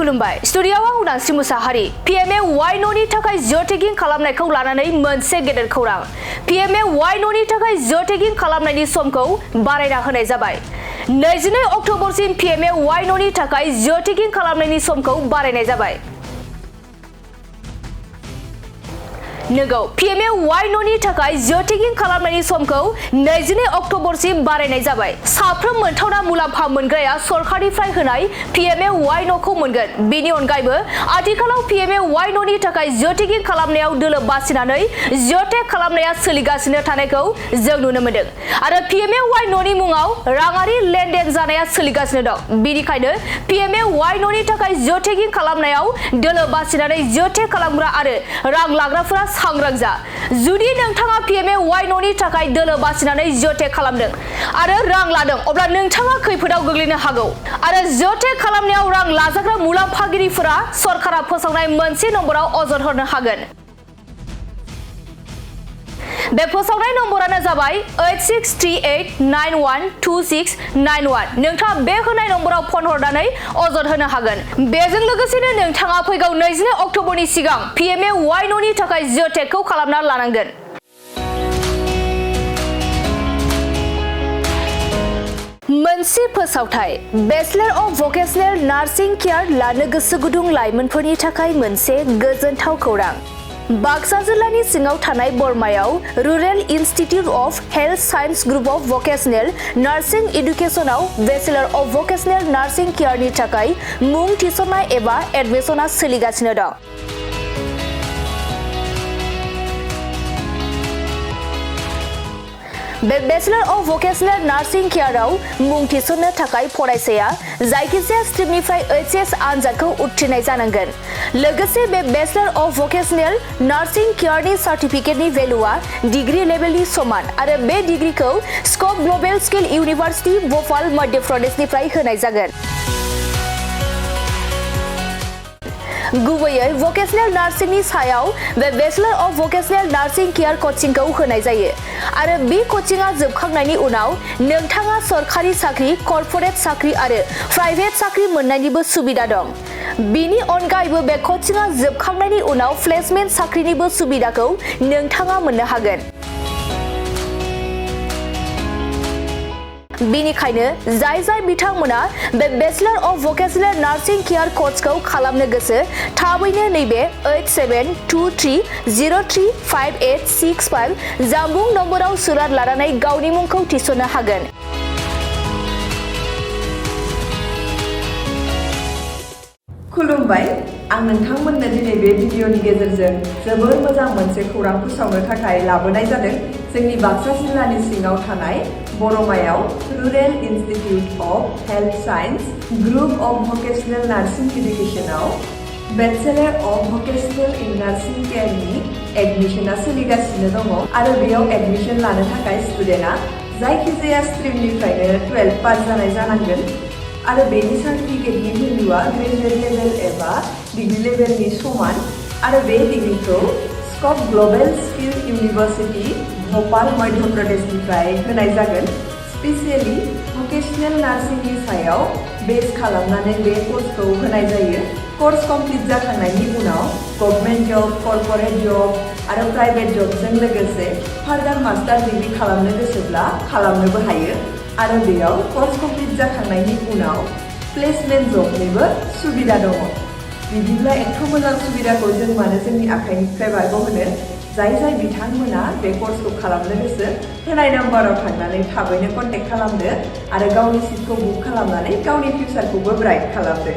खुलुमबाय स्टुडियोआव आं उदांस्रि मुसाहारि PMA वाइ न'नि थाखाय जिअ टेगिं खालामनायखौ लानानै मोनसे गेदेर खौरां PMA वाइ न'नि थाखाय जिअ टेगिं खालामनायनि समखौ बारायना होनाय जाबाय 22 अक्ट'बरसिम PMA वाइ न'नि थाखाय जिअ टेगिं खालामनायनि समखौ बारायनाय जाबाय नोंगौ PMA वाइ न'नि थाखाय जिअ टेगिं खालामनायनि समखौ 22 अक्ट'बरसिम बारायनाय जाबाय साफ्रोम मोनथावना मुलाम्फा मोनग्राया सरकारनिफ्राय होनाय PMA वाइ न'खौ मोनगोन बेनि अनगायैबो आथिखालाव PMA वाइ न'नि थाखाय जिअ टेगिं खालामनायाव दोलो बासिनानै जिअ टेग खालामनाया सोलिगासिनो थानायखौ जों नुनो मोनदों आरो PMA वाइ न'नि मुङाव राङारि लेनदेन जानाया सोलिगासिनो दं बेनिखायनो PMA वाइ न'नि थाखाय जिअ टेगिं खालामनायाव दोलो बासिनानै जिअ टेग खालामग्रा आरो रां लाग्राफोरा सांग्रां जा जुदि नोंथाङा PMA वाइ न'नि थाखाय दोलो बासिनानै जिअ टेग खालामदों आरो रां लादों अब्ला नोंथाङा खैफोदाव गोग्लैनो हागौ आरो जिअ टेग खालामनायाव रां लाजाग्रा मुलाम्फागिरिफोरा सरकारा फोसावनाय मोनसे नम्बराव अजद होनो हागोन बे फोसावनाय नम्बरानो जाबाय 8638912691 नोंथाङा बे होनाय नम्बराव फन हरनानै अजद होनो हागोन बेजों लोगोसेनो नोंथाङा फैगौ 22 अक्ट'बरनि सिगां PMA वाइ न'नि थाखाय जिअ टेगखौ खालामना लानांगोन मोनसे फोसावथाय bachelor of vocational nursing care लानो गोसो गुदुं लाइमोनफोरनि थाखाय मोनसे गोजोनथाव खौरां बाक्सा जिल्लानि सिङाव थानाय बरमायाव rural institute of health science group of vocational nursing एडुकेशनाव बेचलर अफ भकेशनेल नार्सिं केयारनि थाखाय मुं थिसननाय एबा एडमिशना सोलिगासिनो दं बे बेचलर अफ भकेशनेल नार्सिं केयाराव मुं थिसननो थाखाय फरायसाया जायखिजाया स्ट्रिमनिफ्राय HS आनजादखौ उथ्रिनाय जानांगोन लोगोसे बे बेचलर अफ भकेशनेल नार्सिं केयारनि सार्टिफिकेटनि भेलुआ डिग्री लेभेलनि समान आरो बे डिग्रीखौ scope global skill university Bhopal Madhya प्रदेशनिफ्राय होनाय जागोन गुबैयै भकेशनेल नार्सिंनि सायाव बे bachelor of vocational nursing care कचिंखौ होनाय जायो आरो बे कचिंआ जोबखांनायनि उनाव नोंथाङा सरकारि साख्रि कर्परेट साख्रि आरो प्राइभेट साख्रि मोननायनिबो सुबिदा दं बेनि अनगायैबो बे कचिंआ जोबखांनायनि उनाव प्लेसमेन्ट साख्रिनिबो सुबिदाखौ नोंथाङा मोननो हागोन बेनिखायनो जाय बिथांमोना बे bachelor of vocational nursing care कर्सखौ खालामनो गोसो थाबैनो नैबे 8723035865 जानबुं नम्बराव सुलाद लानानै गावनि मुंखौ थिसननो हागोन खुलुमबाय आं नोंथांमोननो दिनै बे भिडिअनि गेजेरजों जोबोर मोजां मोनसे खौरां फोसावनो थाखाय लाबोनाय जादों जोंनि बाक्सा जिल्लानि सिङाव थानाय बरमायाव rural institute of health science group of vocational nursing एडुकेशनाव bachelor of vocational in nursing केयारनि एडमिशना सोलिगासिनो दङ आरो बेयाव एडमिशन लानो थाखाय स्टुडेन्टआ जायखिजाया स्ट्रिमनिफ्रायनो 12 पास जानाय जानांगोन आरो बेनि सार्टिफिकेटनि भेलुआ ग्रेजुवेट लेभेल एबा डिग्री लेभेलनि समान आरो बे डिग्रीखौ scope global skill university Bhopal Madhya प्रदेशनिफ्राय होनाय जागोन स्पेसियेलि भकेशनेल नार्सिंनि सायाव बेस खालामनानै बे कर्सखौ होनाय जायो कर्स कमप्लिट जाखांनायनि उनाव गभर्नमेन्ट जब कर्परेट जब आरो प्राइभेट जबजों लोगोसे फार्दार मास्टार डिग्री खालामनो गोसोब्ला खालामनोबो हायो आरो बेयाव कर्स कमप्लिट जाखांनायनि उनाव प्लेसमेन्ट जबनिबो सुबिदा दङ बिदिब्ला एथ' मोजां सुबिदाखौ जों मानो जोंनि आखाइनिफ्राय बारग'होनो जाय बिथांमोना बे कर्सखौ खालामनो गोसो होनाय नाम्बाराव थांनानै थाबैनो कन्टेक्ट खालामदो आरो गावनि सिटखौ बुक खालामनानै गावनि फिउचारखौबो ब्राइट खालामदो